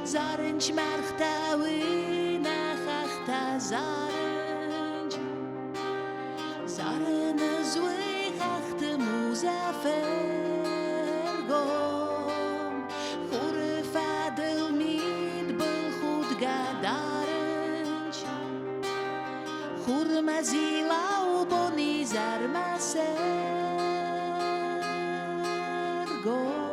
Zarınç merhtavi nakhta zarınç Zarınız ve khahtı muzaffer gom Khurfa dilmid bil khud gadarınç Khurmazila u boni zarmaser gom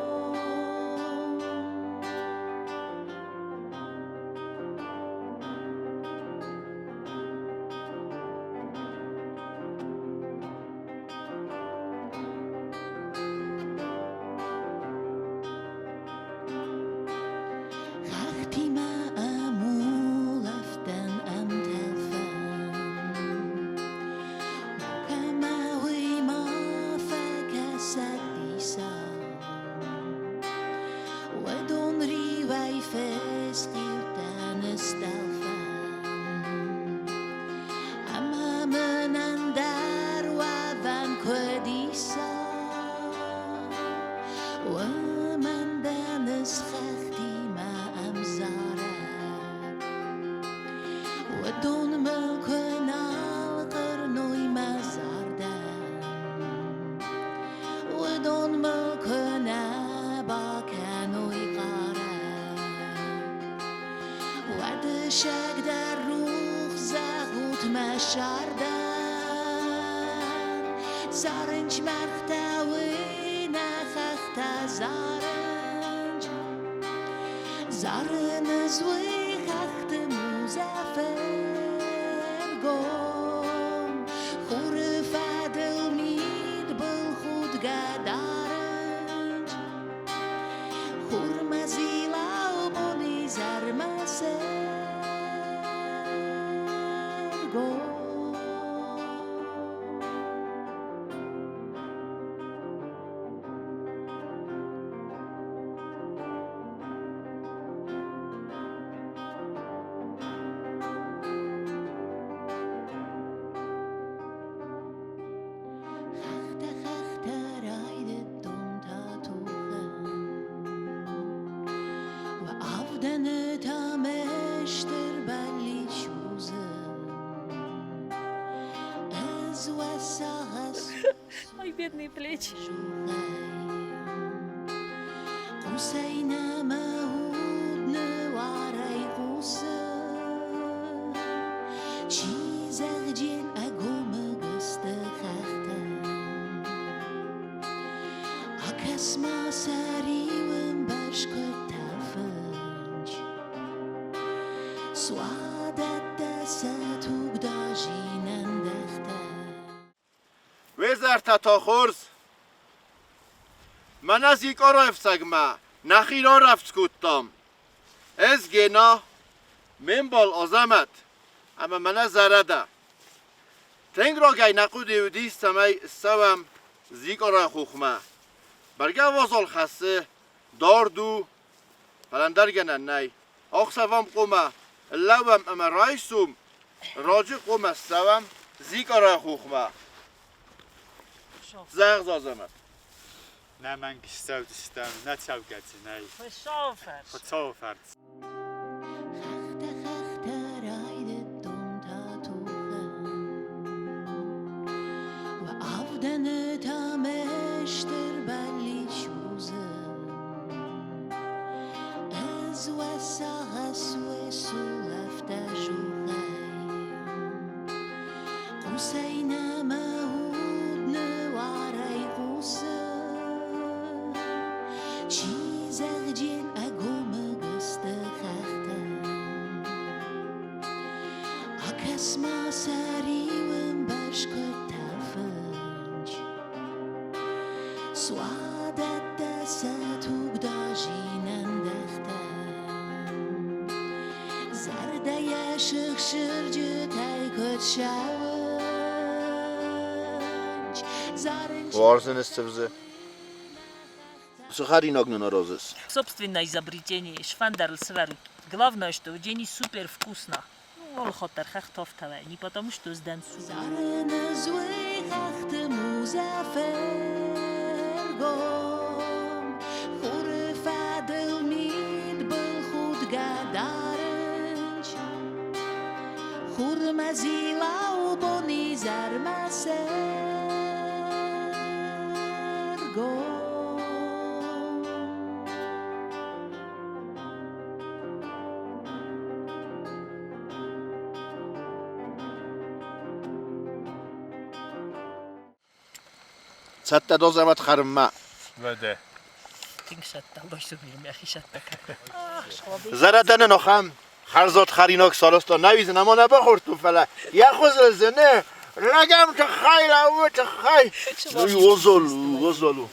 Zarınç merhtavi nakhta zarınç Zarınız ve khahtı muzaffer gom Khurfa dilmid bil khud gadarınç Khurmazila u boni zarmaser gom Ой, бедные плечи. وزارت تا خورز من از یک آرا افسگمه نخیرا رفت کتام از گنا من بال آزمت اما من زرده تنگ را گی نقود یودی سمی سوم زیقرای خخمه برگه وازال خسته داردو پلندر گنن نی آخ سوم قومه لوم اما رایسوم راجع قومه سوم زیقرای خخمه زغ زازمت نه من گشتاو دشتم نه چاو گتی نه Verschoven. خطافرد Asma sarıwım başka سوادت دست توگداشینن دختم زرده یشق شرجه تایکت شونج Важен استفزه Сухари ногну на розыс. Собственное изобретение, швандерл сверут. Главное, что в день супер вкусно. Ну, хотер хахтовтове, не потому что сдан су. زرن زوی خخت مزفر گم خور فدل مید بل خود گدارنج خور مزیلا و بونی زرمسر گم Çatta dozamat xarımma. بده Тинг шатта, башу мирим, яхи шатта. Zaradan noxam خرزات خریناک سالستا نویزن اما نبخورتون فلا یه خوز زنه رگم چه خیل او چه خیل غزلو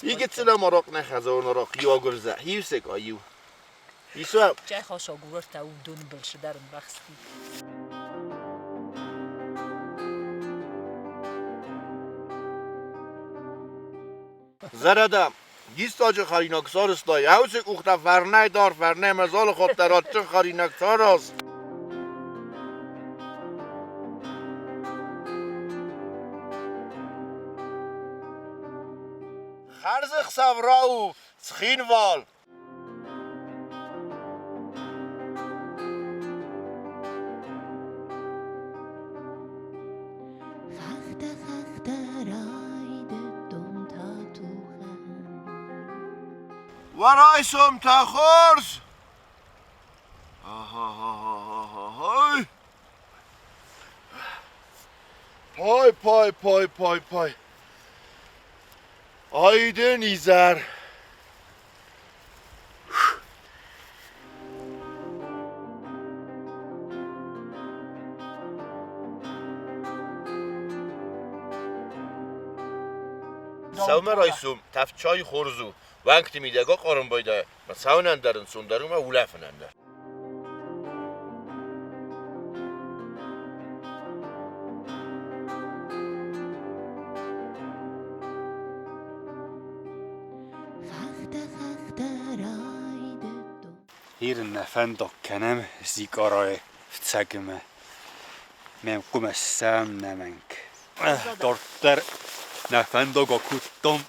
یکی تلا مراق نخزه و نراق یا گرزه هیوسک آیو ایسو Чай хошо гурта у дун больше даром бахсти. زردم گیست آجه خریناک سالستا یه هوسک اختا فرنه دار فرنه مزال خود درات چه خریناک سالاست خرزخ سوراو سخین وال خخت راید دوم تا توخم ورای سوم تا خورز پای آیده نیزر سوم رایسوم تفچای خورزو وقتی میدگا قارن بایده و ساونن درن سوندرون و اولفنن در خخت راید دوم Hier نفندق کنم زیق‌ارایı vtsagıma. Men kumassam nemenk. Tortlar nefendog okuttum.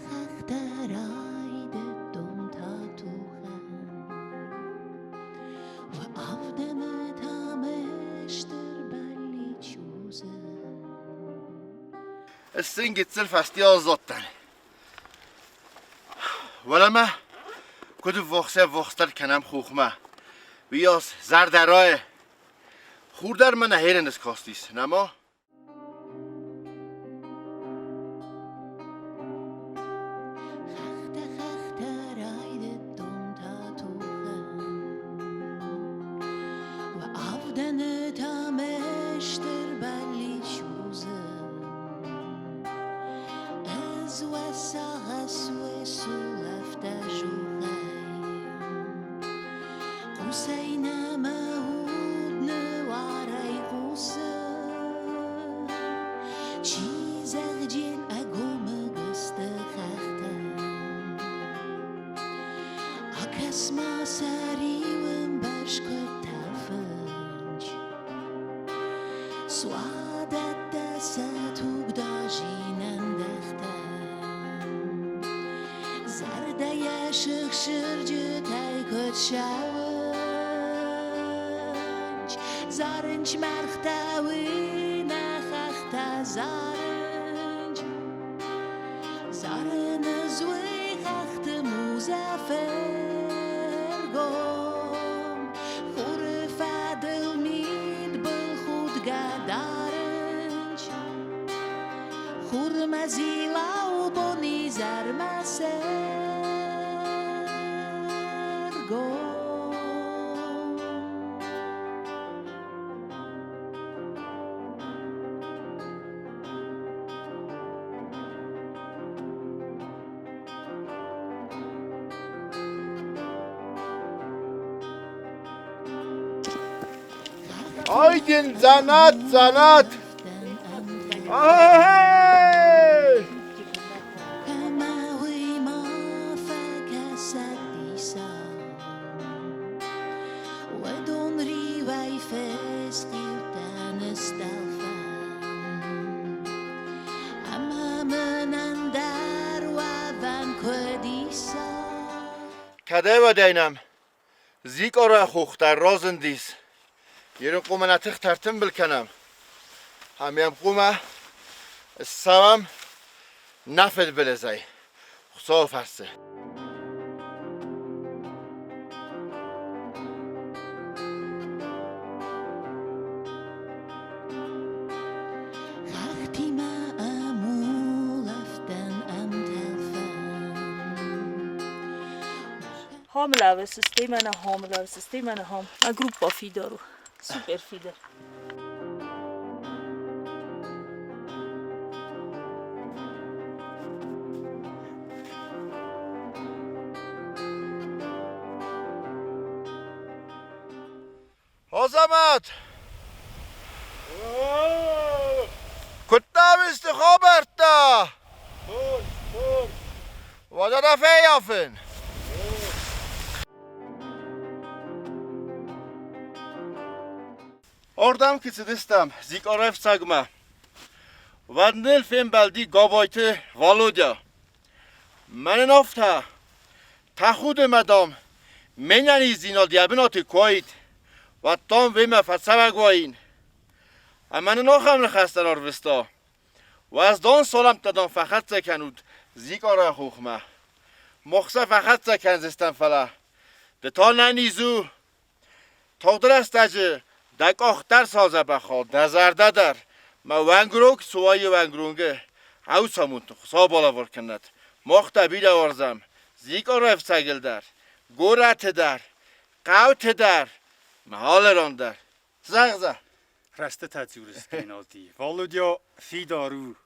خخت راید دوم تا توخم و آفدم تامشتر بلی چوزم السن gitsin fasti azottan. ولما کد وقتر کنم خوخمه بیاس زردرای خوردر من هیرنس کاستیس نما خخت راید دوم تا توخم و آفدن تامشتر بلی چوزم از وساغس و سلفت جوغیم قوسین مهود نوارای قوسم چیزق جین اگوم گست خختم اکسما سریوم برشکت تفنج سوادت دست توگداشینن دختم زرده یشق شرجه تایکت شونج زارنج مرختاوی نخخت زارنج زارن زوی خخت موزه فرگم خور فدل مید بل خود گدارنج خور مزیلا و بونی زرمسرگم Aydın zanat zanat. Ay! Kade ve deynam. Zikъarayı hoxtar rozendis. Yerin qumana tık tartım bilkenam. Hamiyam quma savam nafed bilezay. Xusa farsı. Hamlawe systemen hamlawe systemen ham. A grupa fidaru. Super fidar. Azamat! Kuttam istihobert da! Bur. Vada da feyafen! Oradan kıçıdıstam, Zikъarayı sagma. Vadnil film beldi gabaytı Valodya. Menin ofta, tahud medam, menani zinal diyabinatı koyit. و تام ویم فلسفه گویین. اما نخواهم نخستن آروستا. و از دان سالم تدام فقط سکنود زیقъarayı hохмۂ. مخصه فقط سکن زستن فلا. دتا ننیزو. تقدر است اجه دک آختر سازه بخواد. نظرده در. ما ونگروک سوای ونگرونگه. او سامون خصا بالا ورکند. مخته بیده ورزم. زیقъarayı سگل در. گورت در. قوت در. محال راندر زغزه Reste تجورست گنادی Valodya fidaru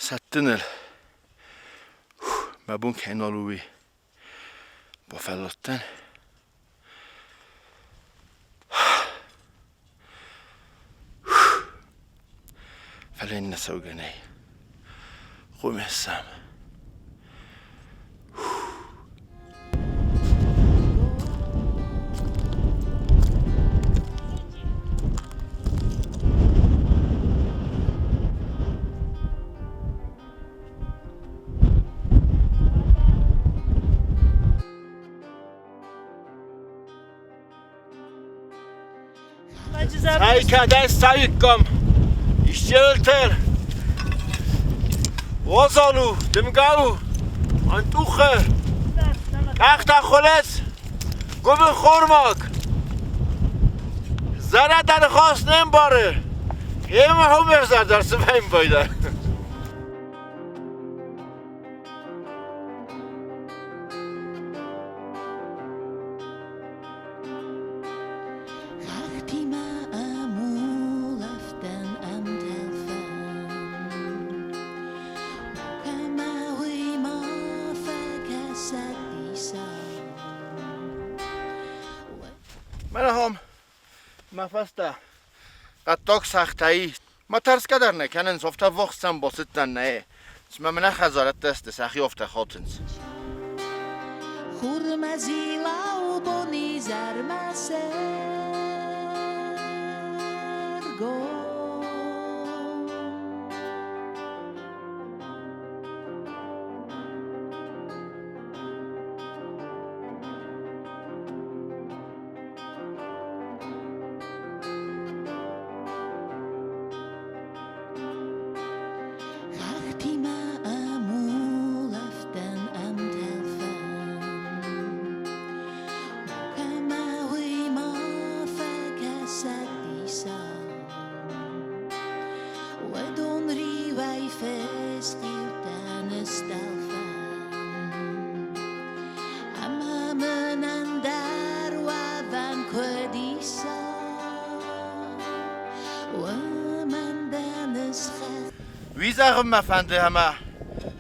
ستنل مبون کنالوی با فلاتن فلین نسوگنی خوی حسم Ay kadar sayıkkam işçelter Vazalu demgavu antuche Kahta kholes Gubin khormak Zara درخواست نمیباره یه هم برزر در سفیم بایده من هم مفسته قطاق سختایی ما ترس کدر نکنن صفته وقتم باستن نه اسم من خزارت دست سخی افته خاطنز خورمزیلا و بونی زرمسرگو ویزاغم مفنده همه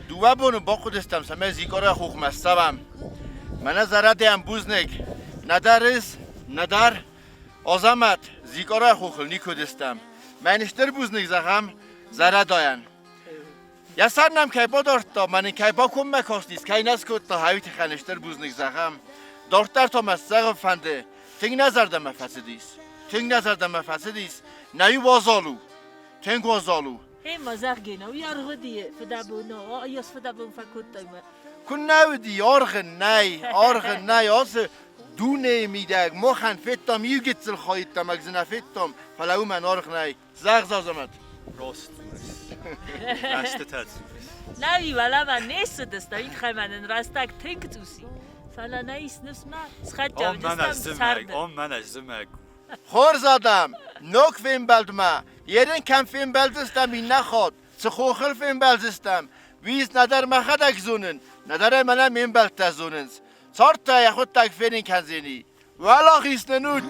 دوه بونو با خودستم سمه زیکاره خوخمستم من زرده هم بوزنگ ندارس ندار آزامت زیکاره خوخل نیکودستم منشتر بوزنگ زخم زرده آین یا سرنم که با دارت تا من که با کم مکاستیست که نسکود تا هایت خنشتر بوزنگ زخم دارتر تا مستقم فنده تنگ نزرده مفسدیست نیو وازالو تنگ وازالو هی مزاق گینا و یارغ دیه فدابونو آیاس فدابون فکوت تایمه کن نودی آرغ نی آس دونه میدگ مخن فتام یوگیتسل خواهید تا مگزنه فتام فلاو من آرغ نی زغ زازمت راست راسته تدریفیست نوی ولا من نیست دستا این خیمنن راستک تنگ توسی فلا نیست نفس ما سخط جاو دستم سرده من اجزمگ خور زادم نوک فیم بلدم یرین کم فیم بلدستم این نخواد سخوخل فیم بلدستم ویز ندر مخدک زونن ندر منم این بلد تزوننز سارت تا یخود تک فیرین کنزینی والا خیست نود